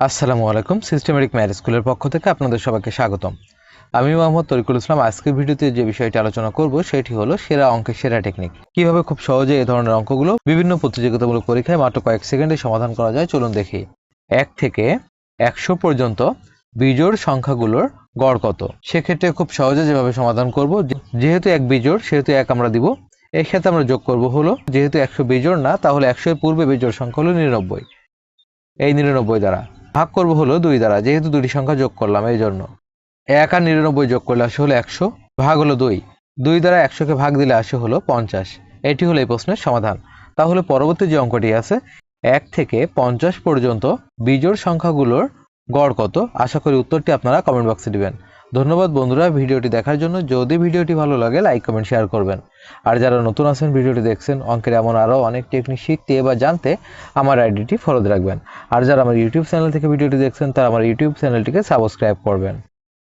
আসসালামু আলাইকুম। Systematic math স্কুলের পক্ষ থেকে আপনাদের সবাইকে স্বাগতম। আমি মোহাম্মদ তরিকুল ইসলাম। আজকের ভিডিওতে যে বিষয়টি আলোচনা করব সেটি হলো সেরা অঙ্কের সেরা টেকনিক। কিভাবে খুব সহজে এই ধরনের অঙ্কগুলো বিভিন্ন প্রতিযোগিতামূলক পরীক্ষায় মাত্র কয়েক সেকেন্ডে সমাধান করা যায় চলুন দেখি। 1 থেকে 100 পর্যন্ত বিজোড় সংখ্যাগুলোর গড় কত? সেক্ষেত্রে খুব সহজে যেভাবে সমাধান করব, যেহেতু এক বিজোড় সেহেতু 1 আমরা দিব। এর সাথে আমরা যোগ করব হলো, যেহেতু 100 বিজোড় না তাহলে 100 এর পূর্বে বিজোড় সংখ্যা হলো 99। এই 99 দ্বারা ভাগ করব হলো 2 দ্বারা, যেহেতু দুটি সংখ্যা যোগ করলাম এই জন্য 1 আর 99 যোগ করলে আসে হলো 100, ভাগ হলো 2 দ্বারা 100কে ভাগ দিলে আসে হলো 50। এটি হলো এই প্রশ্নের সমাধান। তাহলে পরবর্তী যে অঙ্কটি আছে, 1 থেকে 50 পর্যন্ত বিজোড় সংখ্যাগুলোর গড় কত? আশা করি উত্তরটি আপনারা কমেন্ট বক্সে দিবেন। ধন্যবাদ বন্ধুরা ভিডিওটি দেখার জন্য। যদি ভিডিওটি ভালো লাগে লাইক কমেন্ট শেয়ার করবেন। আর যারা নতুন আছেন ভিডিওটি দেখছেন, অঙ্কের এমন আরও অনেক টেকনিক শিখতে বা জানতে আমার আইডিটি ফলো রাখবেন। আর যারা আমার ইউটিউব চ্যানেল থেকে ভিডিওটি দেখছেন তারা আমার ইউটিউব চ্যানেলটিকে সাবস্ক্রাইব করবেন।